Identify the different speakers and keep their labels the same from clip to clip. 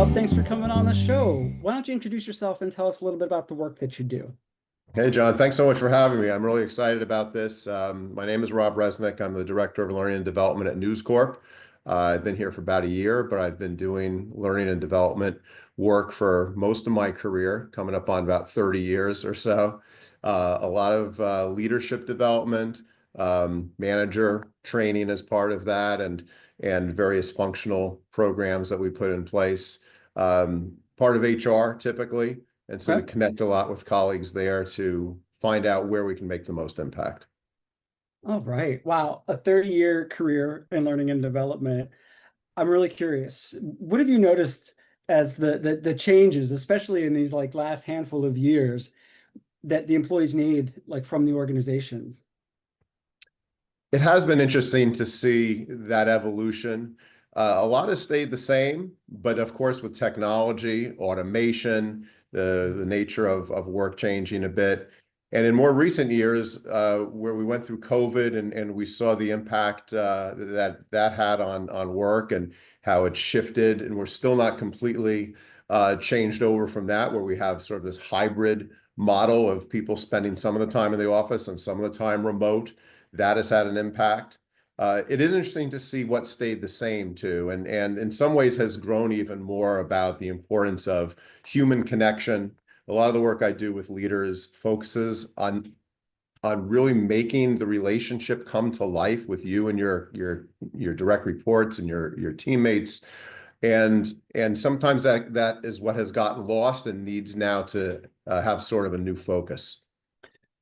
Speaker 1: Rob, thanks for coming on the show. Why don't you introduce yourself and tell us a little bit about the work that you do?
Speaker 2: Hey, John, thanks so much for having me. I'm really excited about this. My name is Rob Resnick. I'm the Director of Learning and Development at News Corp. I've been here for about a year, but I've been doing learning and development work for most of my career, coming up on about 30 years or so. A lot of leadership development, manager training as part of that, and various functional programs that we put in place. Part of HR typically. And so we
Speaker 1: Okay.
Speaker 2: connect a lot with colleagues there to find out where we can make the most impact.
Speaker 1: All right. Wow. A 30-year career in learning and development. I'm really curious. What have you noticed as the changes, especially in these like last handful of years, that the employees need like from the organization?
Speaker 2: It has been interesting to see that evolution. A lot has stayed the same, but of course, with technology, automation, the nature of work changing a bit. And in more recent years, where we went through COVID and we saw the impact that had on work and how it shifted, and we're still not completely changed over from that, where we have sort of this hybrid model of people spending some of the time in the office and some of the time remote. That has had an impact. It is interesting to see what stayed the same too, and in some ways has grown even more about the importance of human connection. A lot of the work I do with leaders focuses on really making the relationship come to life with you and your direct reports and your teammates. And sometimes that is what has gotten lost and needs now to have sort of a new focus.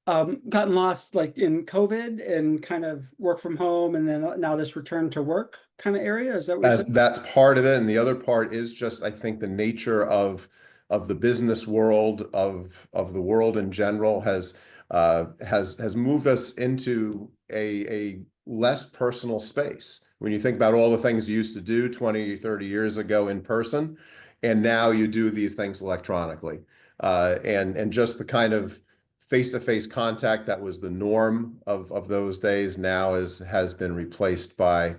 Speaker 1: Gotten lost like in COVID and kind of work from home and then now this return to work kind of area. Is that what you're
Speaker 2: As
Speaker 1: saying?
Speaker 2: that's part of it, and the other part is just, I think, the nature of the business world, of the world in general has moved us into a less personal space. When you think about all the things you used to do 20, 30 years ago in person, and now you do these things electronically. And just the kind of face-to-face contact that was the norm of those days now has been replaced by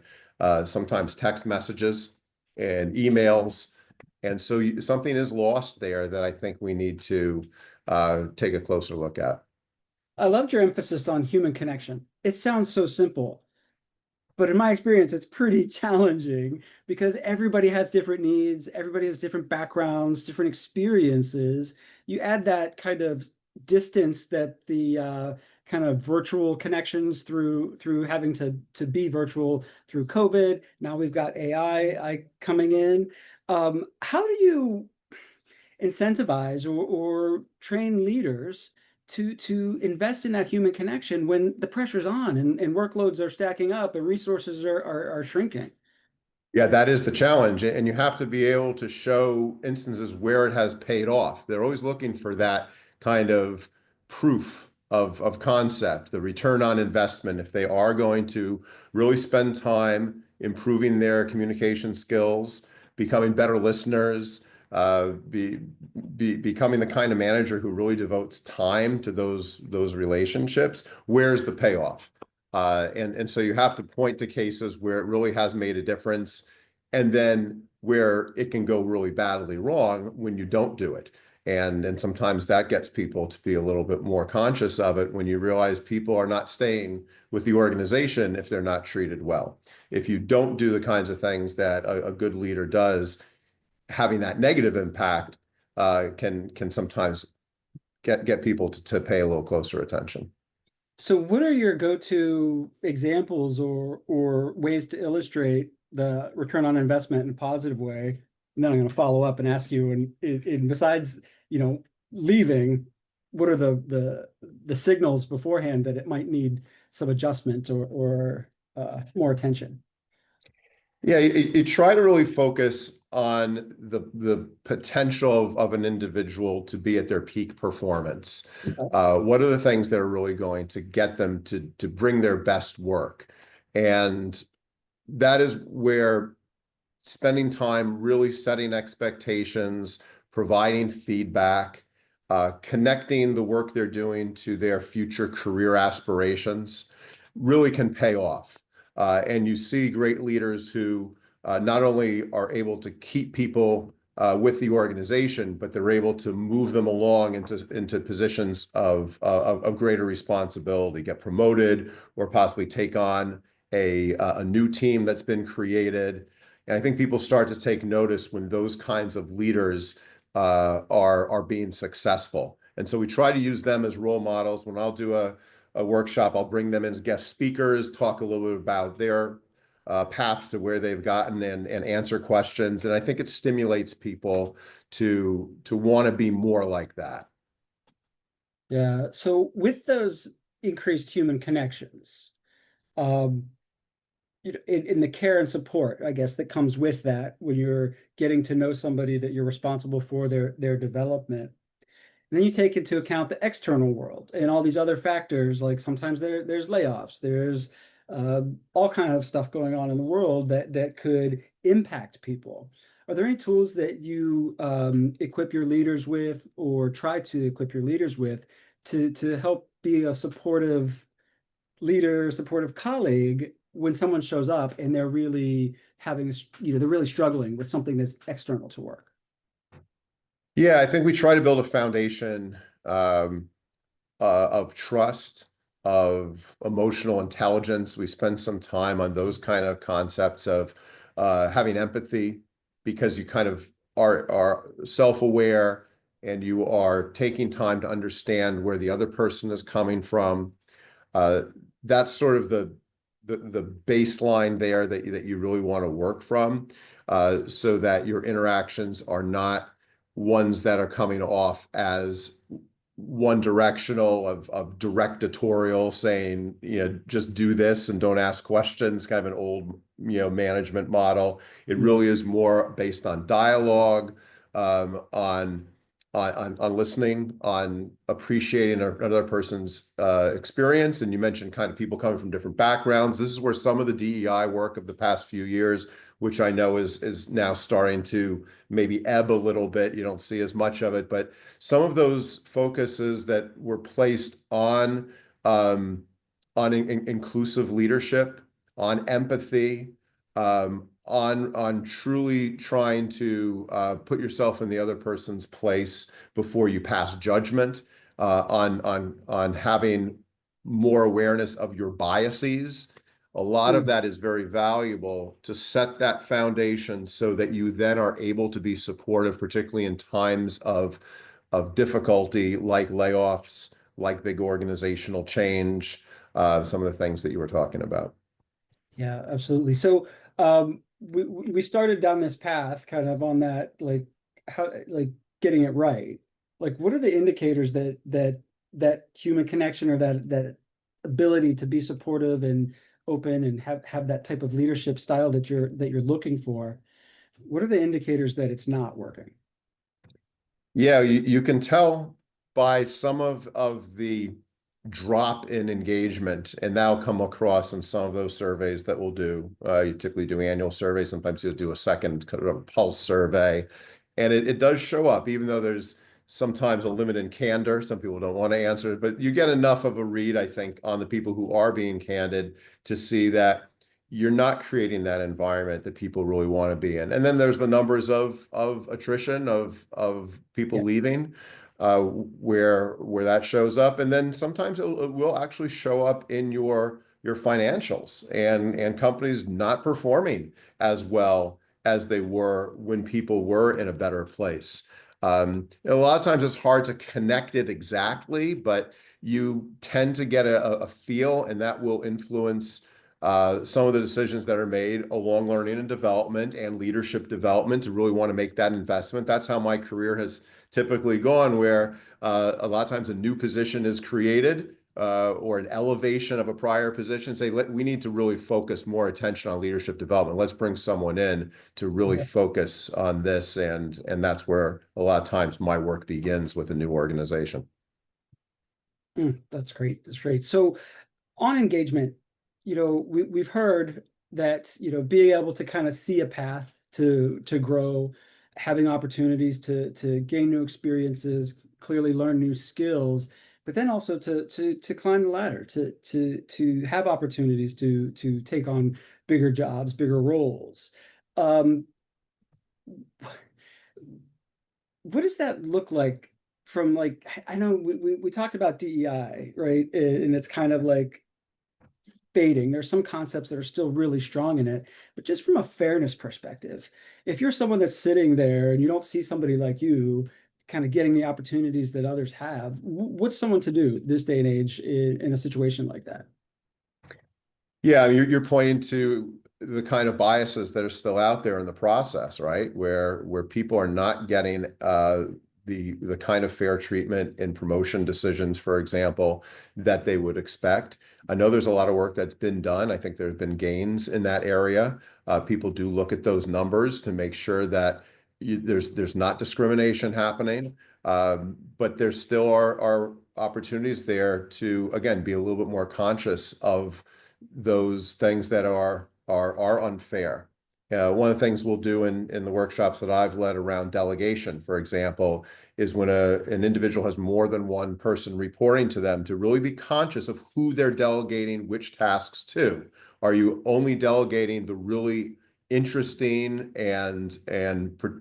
Speaker 2: sometimes text messages and emails. And so something is lost there that I think we need to take a closer look at.
Speaker 1: I loved your emphasis on human connection. It sounds so simple, but in my experience, it's pretty challenging because everybody has different needs, everybody has different backgrounds, different experiences. You add that kind of distance that the kind of virtual connections through having to be virtual through COVID. Now we've got AI coming in. How do you incentivize or train leaders to invest in that human connection when the pressure's on and workloads are stacking up and resources are shrinking?
Speaker 2: Yeah, that is the challenge. And you have to be able to show instances where it has paid off. They're always looking for that kind of proof of concept, the return on investment. If they are going to really spend time improving their communication skills, becoming better listeners, becoming the kind of manager who really devotes time to those relationships, where's the payoff? And so you have to point to cases where it really has made a difference, and then where it can go really badly wrong when you don't do it. And sometimes that gets people to be a little bit more conscious of it when you realize people are not staying with the organization if they're not treated well. If you don't do the kinds of things that a good leader does, having that negative impact can sometimes get people to pay a little closer attention.
Speaker 1: So what are your go-to examples or ways to illustrate the return on investment in a positive way? And then I'm going to follow up and ask you, and besides, leaving, what are the signals beforehand that it might need some adjustment or more attention?
Speaker 2: Yeah, you try to really focus on the potential of an individual to be at their peak performance.
Speaker 1: Okay.
Speaker 2: What are the things that are really going to get them to bring their best work? And that is where spending time really setting expectations, providing feedback, connecting the work they're doing to their future career aspirations really can pay off. And you see great leaders who not only are able to keep people with the organization, but they're able to move them along into positions of greater responsibility, get promoted, or possibly take on a new team that's been created. And I think people start to take notice when those kinds of leaders are being successful. And so we try to use them as role models. When I'll do a workshop, I'll bring them as guest speakers, talk a little bit about their path to where they've gotten, and answer questions. And I think it stimulates people to want to be more like that.
Speaker 1: Yeah. So with those increased human connections, um, in the care and support, I guess, that comes with that when you're getting to know somebody that you're responsible for their development. And then you take into account the external world and all these other factors, like sometimes there's layoffs, there's all kind of stuff going on in the world that could impact people. Are there any tools that you equip your leaders with, or try to equip your leaders with, to help be a supportive leader, supportive colleague when someone shows up and they're really having, they're really struggling with something that's external to work?
Speaker 2: Yeah, I think we try to build a foundation of trust, of emotional intelligence. We spend some time on those kind of concepts of having empathy, because you kind of are self-aware and you are taking time to understand where the other person is coming from. Uh, that's sort of the baseline there that you really want to work from, so that your interactions are not ones that are coming off as one directional of directorial, saying, just do this and don't ask questions, kind of an old, management model. It really is more based on dialogue, on listening, on appreciating another person's experience. And you mentioned kind of people coming from different backgrounds. This is where some of the DEI work of the past few years, which I know is now starting to maybe ebb a little bit. You don't see as much of it, but some of those focuses that were placed on inclusive leadership, on empathy, on truly trying to put yourself in the other person's place before you pass judgment, on having more awareness of your biases. A lot of
Speaker 1: Mm.
Speaker 2: that is very valuable to set that foundation so that you then are able to be supportive, particularly in times of difficulty, like layoffs, like big organizational change, some of the things that you were talking about.
Speaker 1: Yeah, absolutely. So we started down this path kind of on that, like how, like getting it right. Like what are the indicators that human connection, or that ability to be supportive and open and have that type of leadership style that you're looking for? What are the indicators that it's not working?
Speaker 2: Yeah, you can tell by some of the drop in engagement, and that'll come across in some of those surveys that we'll do. You typically do annual surveys. Sometimes you'll do a second kind of pulse survey. And it does show up, even though there's sometimes a limit in candor. Some people don't want to answer it, but you get enough of a read, I think, on the people who are being candid to see that you're not creating that environment that people really want to be in. And then there's the numbers of attrition, of people
Speaker 1: Yeah.
Speaker 2: leaving, where that shows up. And then sometimes it will actually show up in your financials, and companies not performing as well as they were when people were in a better place. A lot of times it's hard to connect it exactly, but you tend to get a feel, and that will influence some of the decisions that are made along learning and development and leadership development, to really want to make that investment. That's how my career has typically gone, where a lot of times a new position is created, or an elevation of a prior position. Say, we need to really focus more attention on leadership development. Let's bring someone in to really
Speaker 1: Yeah.
Speaker 2: focus on this. And that's where a lot of times my work begins with a new organization.
Speaker 1: That's great. That's great. So on engagement, we've heard that, being able to kind of see a path to grow, having opportunities to gain new experiences, clearly learn new skills, but then also to climb the ladder, to have opportunities to take on bigger jobs, bigger roles. Um, what does that look like from like I know we talked about DEI, right? And it's kind of like fading. There's some concepts that are still really strong in it, but just from a fairness perspective, if you're someone that's sitting there and you don't see somebody like you kind of getting the opportunities that others have, what's someone to do this day and age in a situation like that?
Speaker 2: Yeah, you're pointing to the kind of biases that are still out there in the process, right? Where people are not getting the kind of fair treatment in promotion decisions, for example, that they would expect. I know there's a lot of work that's been done. I think there have been gains in that area. People do look at those numbers to make sure that there's not discrimination happening, but there still are opportunities there to, again, be a little bit more conscious of those things that are unfair. One of the things we'll do in the workshops that I've led around delegation, for example, is when an individual has more than one person reporting to them, to really be conscious of who they're delegating which tasks to. Are you only delegating the really interesting and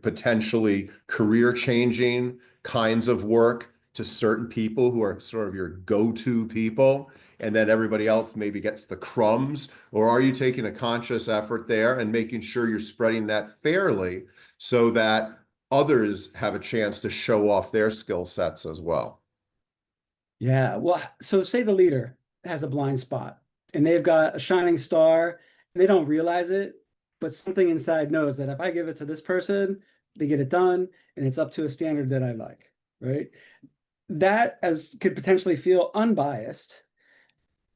Speaker 2: potentially career-changing kinds of work to certain people who are sort of your go-to people, and then everybody else maybe gets the crumbs? Or are you taking a conscious effort there and making sure you're spreading that fairly so that others have a chance to show off their skill sets as well?
Speaker 1: Yeah, well, so say the leader has a blind spot and they've got a shining star and they don't realize it, but something inside knows that if I give it to this person, they get it done and it's up to a standard that I like, right? That as could potentially feel unbiased,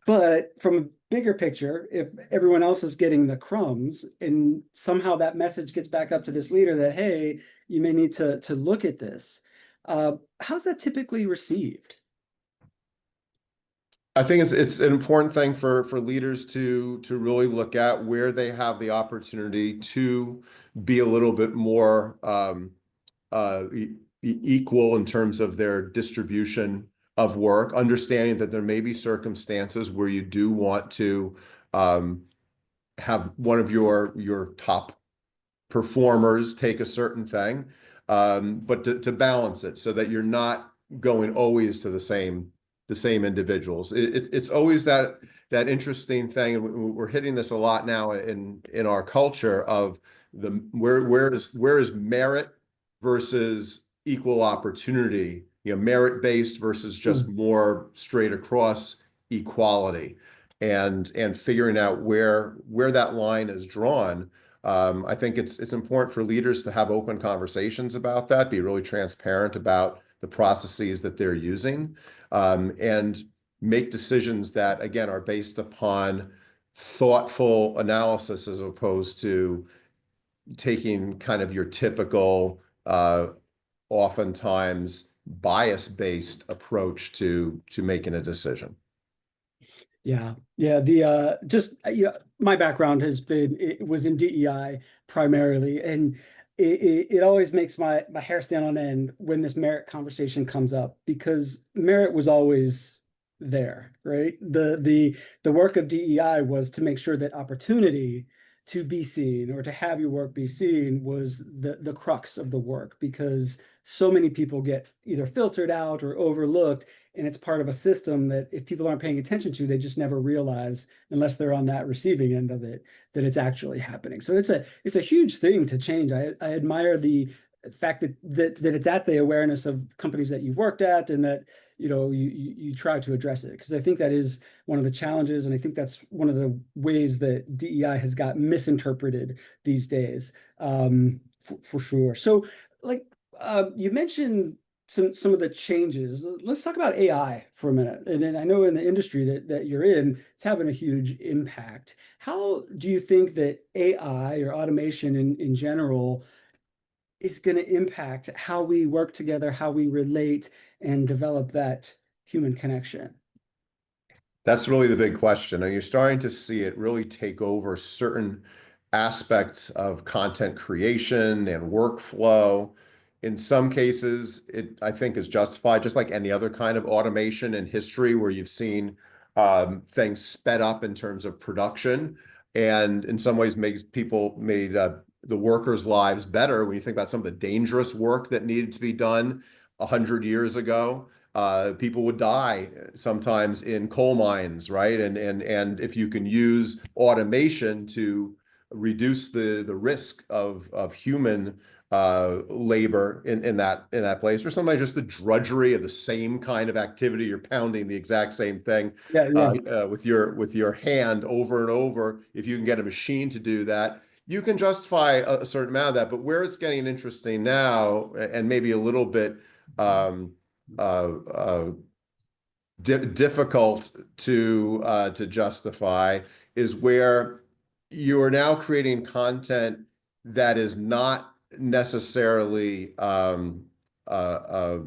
Speaker 1: but from a bigger picture, if everyone else is getting the crumbs and somehow that message gets back up to this leader that, hey, you may need to look at this, how's that typically received?
Speaker 2: I think it's an important thing for leaders to really look at where they have the opportunity to be a little bit more equal in terms of their distribution of work, understanding that there may be circumstances where you do want to um, have one of your top performers take a certain thing, but to balance it so that you're not going always to the same individuals. It's always that interesting thing, and we're hitting this a lot now in our culture of where is merit versus equal opportunity, merit-based versus just
Speaker 1: Mm.
Speaker 2: more straight across equality, and figuring out where that line is drawn. I think it's important for leaders to have open conversations about that, be really transparent about the processes that they're using, and make decisions that, again, are based upon thoughtful analysis as opposed to taking kind of your typical, oftentimes bias-based approach to making a decision.
Speaker 1: Yeah, yeah. The just my background has been it was in DEI primarily, and it always makes my hair stand on end when this merit conversation comes up because merit was always there, right? The work of DEI was to make sure that opportunity to be seen or to have your work be seen was the crux of the work because so many people get either filtered out or overlooked, and it's part of a system that if people aren't paying attention to, they just never realize unless they're on that receiving end of it that it's actually happening. So it's a huge thing to change. I admire the fact that it's at the awareness of companies that you've worked at and that you try to address it because I think that is one of the challenges, and I think that's one of the ways that DEI has got misinterpreted these days, for sure. So, like you mentioned some of the changes. Let's talk about AI for a minute. And then I know in the industry that you're in, it's having a huge impact. How do you think that AI or automation in general is going to impact how we work together, how we relate, and develop that human connection?
Speaker 2: That's really the big question. And you're starting to see it really take over certain aspects of content creation and workflow. In some cases, it, I think, is justified, just like any other kind of automation in history where you've seen things sped up in terms of production, and in some ways makes people made the workers' lives better when you think about some of the dangerous work that needed to be done 100 years ago. People would die sometimes in coal mines, right? And if you can use automation to reduce the risk of human labor in that place, or sometimes just the drudgery of the same kind of activity. You're pounding the exact same thing
Speaker 1: Yeah, yeah.
Speaker 2: with your hand over and over. If you can get a machine to do that, you can justify a certain amount of that. But where it's getting interesting now, and maybe a little bit um, uh, uh, difficult to justify, is where you are now creating content that is not necessarily uh, uh,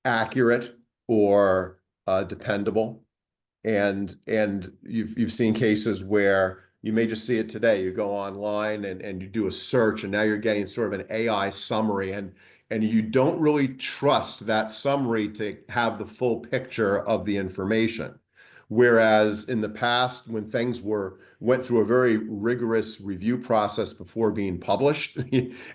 Speaker 2: accurate or dependable. And you've seen cases where you may just see it today. You go online and you do a search, and now you're getting sort of an AI summary, and you don't really trust that summary to have the full picture of the information. Whereas in the past, when things went through a very rigorous review process before being published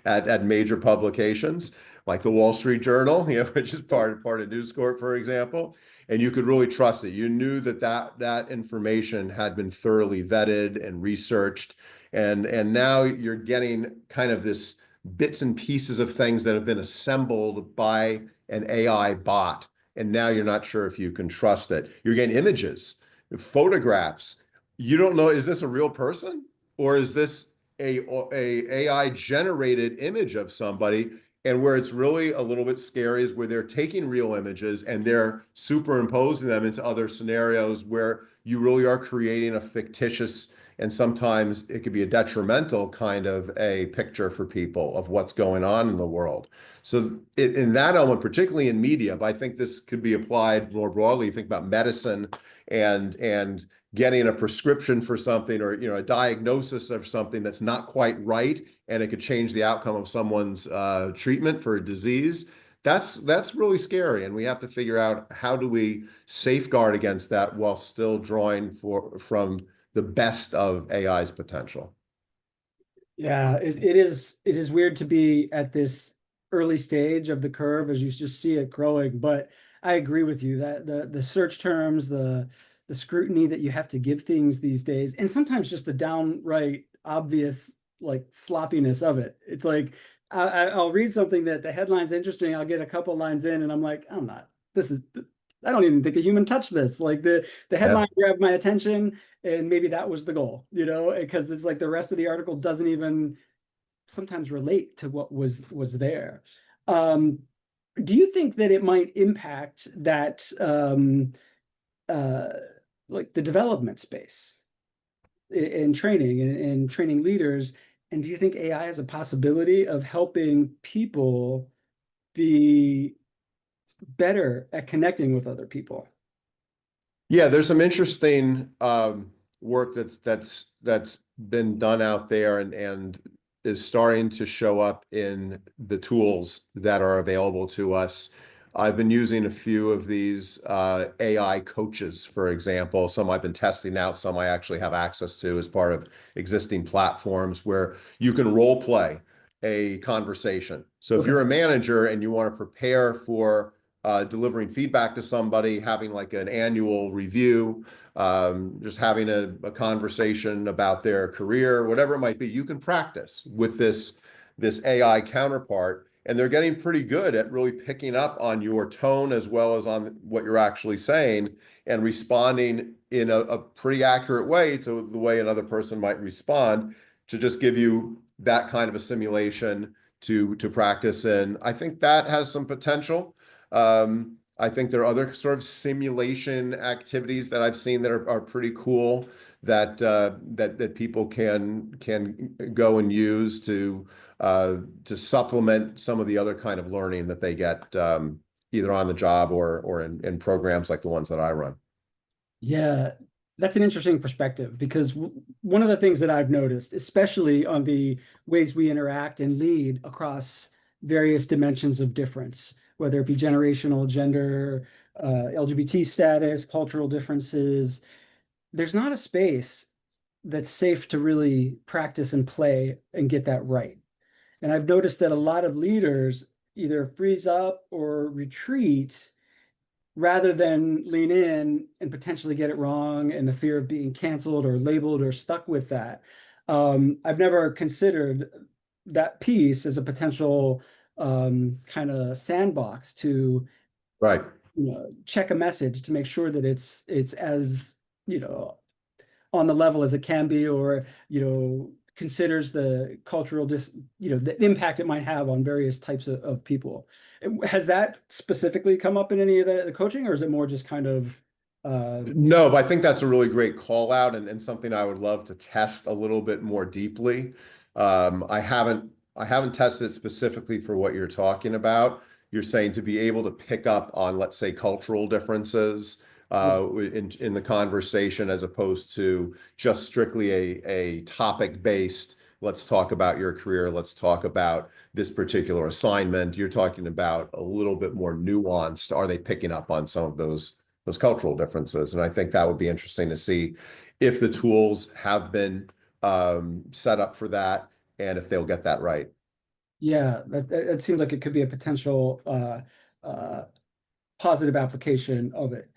Speaker 2: at major publications, like the Wall Street Journal, which is part of News Corp, for example, and you could really trust it. You knew that information had been thoroughly vetted and researched, and now you're getting kind of this bits and pieces of things that have been assembled by an AI bot, and now you're not sure if you can trust it. You're getting images, photographs. You don't know, is this a real person, or is this a AI generated image of somebody? And where it's really a little bit scary is where they're taking real images and they're superimposing them into other scenarios where you really are creating a fictitious, and sometimes it could be a detrimental kind of a picture for people of what's going on in the world. So in that element, particularly in media, but I think this could be applied more broadly. You think about medicine and getting a prescription for something, or a diagnosis of something that's not quite right, and it could change the outcome of someone's treatment for a disease. That's really scary, and we have to figure out, how do we safeguard against that while still drawing from the best of AI's potential.
Speaker 1: Yeah, it is weird to be at this early stage of the curve as you just see it growing. But I agree with you that the search terms, the scrutiny that you have to give things these days, and sometimes just the downright obvious like sloppiness of it. It's like I'll read something that the headline's interesting, I'll get a couple lines in, and I'm like, I'm not. This is I don't even think a human touched this. Like the
Speaker 2: Yeah.
Speaker 1: headline grabbed my attention, and maybe that was the goal, because it's like the rest of the article doesn't even sometimes relate to what was there. Um, do you think that it might impact that uh, like the development space in training and training leaders? And do you think AI has a possibility of helping people be better at connecting with other people?
Speaker 2: Yeah, there's some interesting work that's been done out there, and is starting to show up in the tools that are available to us. I've been using a few of these AI coaches, for example. Some I've been testing out, some I actually have access to as part of existing platforms, where you can role play a conversation. So if
Speaker 1: Okay.
Speaker 2: you're a manager and you want to prepare for delivering feedback to somebody, having like an annual review, just having a conversation about their career, whatever it might be, you can practice with this AI counterpart, and they're getting pretty good at really picking up on your tone as well as on what you're actually saying, and responding in a pretty accurate way to the way another person might respond, to just give you that kind of a simulation to practice in. I think that has some potential. I think there are other sort of simulation activities that I've seen that are pretty cool, that people can go and use to supplement some of the other kind of learning that they get, either on the job or in programs like the ones that I run.
Speaker 1: Yeah, that's an interesting perspective because one of the things that I've noticed, especially on the ways we interact and lead across various dimensions of difference, whether it be generational, gender, LGBT status, cultural differences, there's not a space that's safe to really practice and play and get that right. And I've noticed that a lot of leaders either freeze up or retreat rather than lean in and potentially get it wrong and the fear of being canceled or labeled or stuck with that. I've never considered that piece as a potential kind of sandbox to
Speaker 2: Right.
Speaker 1: check a message to make sure that it's as you know on the level as it can be, or considers the cultural the impact it might have on various types of people. Has that specifically come up in any of the coaching, or is it more just kind of
Speaker 2: No, but I think that's a really great call out and something I would love to test a little bit more deeply. I haven't tested it specifically for what you're talking about. You're saying to be able to pick up on, let's say, cultural differences in the conversation as opposed to just strictly a topic based, let's talk about your career, let's talk about this particular assignment. You're talking about a little bit more nuanced. Are they picking up on some of those cultural differences? And I think that would be interesting to see if the tools have been set up for that and if they'll get that right.
Speaker 1: yeah, that seems like it could be a potential uh, positive application of it.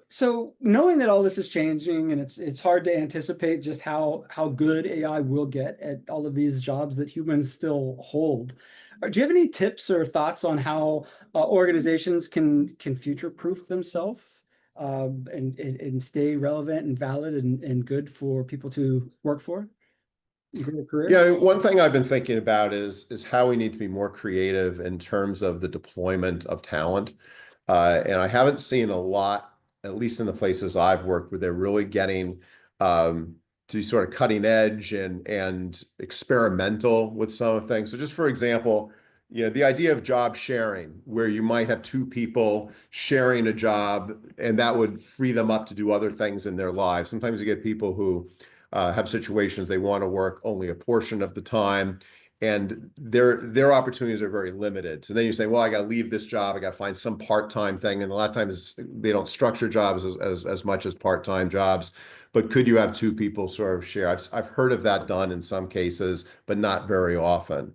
Speaker 1: So knowing that all this is changing and it's hard to anticipate just how good AI will get at all of these jobs that humans still hold. Do you have any tips or thoughts on how organizations can future-proof themselves and stay relevant and valid and good for people to work for in their career?
Speaker 2: Yeah, one thing I've been thinking about is how we need to be more creative in terms of the deployment of talent. And I haven't seen a lot, at least in the places I've worked, where they're really getting to be sort of cutting edge and experimental with some of things. So just for example, the idea of job sharing, where you might have two people sharing a job, and that would free them up to do other things in their lives. Sometimes you get people who have situations they want to work only a portion of the time, and their opportunities are very limited. So then you say, well, I got to leave this job, I got to find some part-time thing, and a lot of times they don't structure jobs as much as part-time jobs. But could you have two people sort of share? I've heard of that done in some cases, but not very often.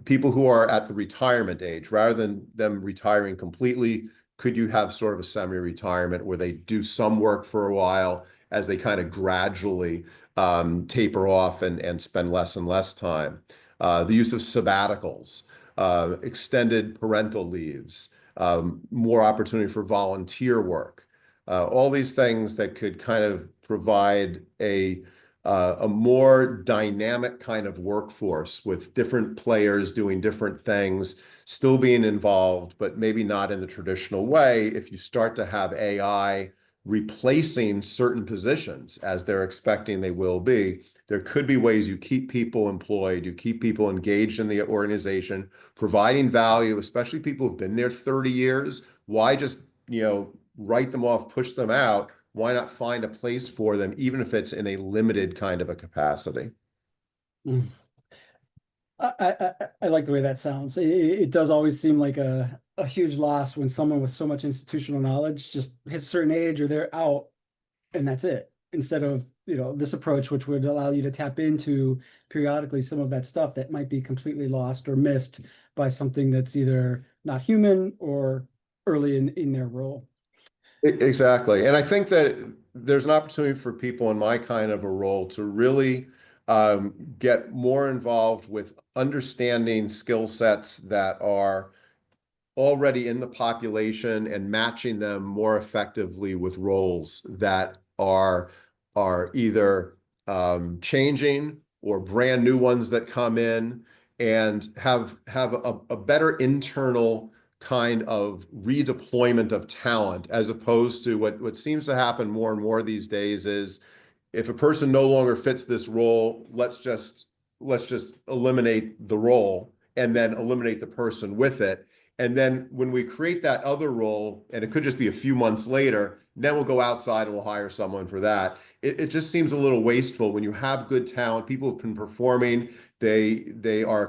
Speaker 2: People who are at the retirement age, rather than them retiring completely, could you have sort of a semi-retirement where they do some work for a while as they kind of gradually taper off and spend less and less time? The use of sabbaticals, extended parental leaves, more opportunity for volunteer work, all these things that could kind of provide a more dynamic kind of workforce with different players doing different things, still being involved, but maybe not in the traditional way. If you start to have AI replacing certain positions as they're expecting they will be, there could be ways you keep people employed, you keep people engaged in the organization, providing value, especially people who've been there 30 years. Why just, write them off, push them out? Why not find a place for them, even if it's in a limited kind of a capacity?
Speaker 1: Mm. I like the way that sounds. It does always seem like a huge loss when someone with so much institutional knowledge just hits a certain age or they're out and that's it. Instead of, this approach, which would allow you to tap into periodically some of that stuff that might be completely lost or missed by something that's either not human or early in their role.
Speaker 2: Exactly. And I think that there's an opportunity for people in my kind of a role to really get more involved with understanding skill sets that are already in the population and matching them more effectively with roles that are either changing or brand new ones that come in, and have a better internal kind of redeployment of talent, as opposed to what seems to happen more and more these days is, if a person no longer fits this role, let's just eliminate the role and then eliminate the person with it. And then when we create that other role, and it could just be a few months later, then we'll go outside and we'll hire someone for that. It just seems a little wasteful when you have good talent, people who've been performing, they are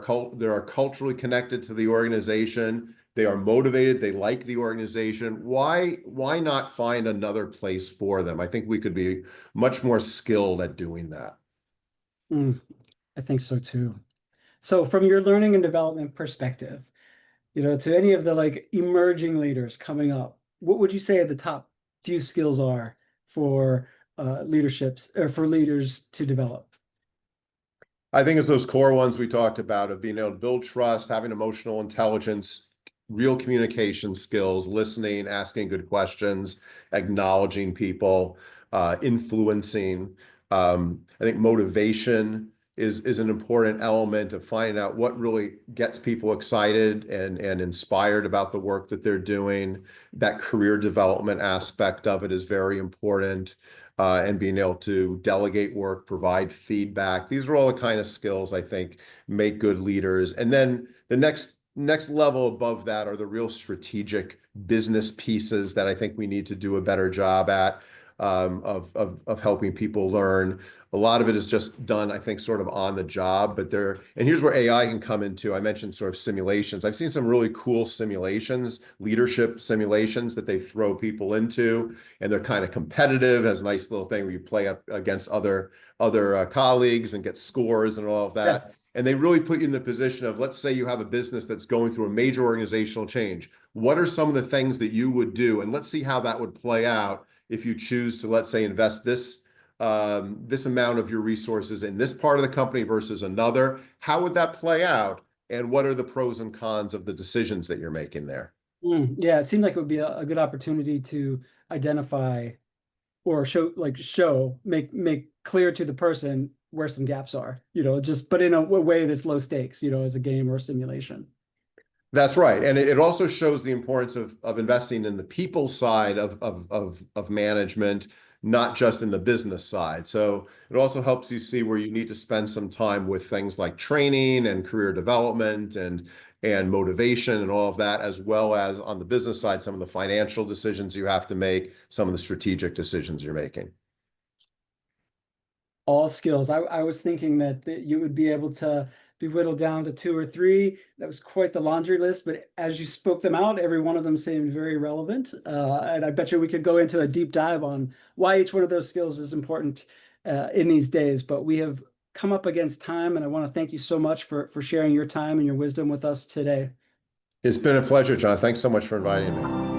Speaker 2: culturally connected to the organization. they are motivated, they like the organization. Why not find another place for them? I think we could be much more skilled at doing that.
Speaker 1: Mm, I think so too. So from your learning and development perspective, to any of the like emerging leaders coming up, what would you say the top few skills are for leaderships or for leaders to develop?
Speaker 2: I think it's those core ones we talked about of being able to build trust, having emotional intelligence, real communication skills, listening, asking good questions, acknowledging people, influencing. I think motivation is an important element of finding out what really gets people excited and inspired about the work that they're doing. That career development aspect of it is very important. And being able to delegate work, provide feedback. These are all the kind of skills I think make good leaders. And then the next level above that are the real strategic business pieces that I think we need to do a better job at, of helping people learn. A lot of it is just done, I think, sort of on the job, and here's where AI can come into. I mentioned sort of simulations. I've seen some really cool simulations, leadership simulations that they throw people into, and they're kind of competitive, has a nice little thing where you play up against other colleagues and get scores and all of
Speaker 1: Yeah.
Speaker 2: that. And they really put you in the position of, let's say you have a business that's going through a major organizational change. What are some of the things that you would do? And let's see how that would play out if you choose to, let's say, invest this amount of your resources in this part of the company versus another. How would that play out? And what are the pros and cons of the decisions that you're making there?
Speaker 1: Yeah, it seemed like it would be a good opportunity to identify or make clear to the person where some gaps are, just but in a way that's low stakes, as a game or a simulation.
Speaker 2: That's right. And it also shows the importance of investing in the people side of management, not just in the business side. So it also helps you see where you need to spend some time with things like training and career development and motivation and all of that, as well as on the business side, some of the financial decisions you have to make, some of the strategic decisions you're making.
Speaker 1: All skills. I was thinking that you would be able to be whittled down to two or three. That was quite the laundry list, but as you spoke them out, every one of them seemed very relevant. And I bet you we could go into a deep dive on why each one of those skills is important in these days. But we have come up against time, and I want to thank you so much for sharing your time and your wisdom with us today.
Speaker 2: It's been a pleasure, John. Thanks so much for inviting me.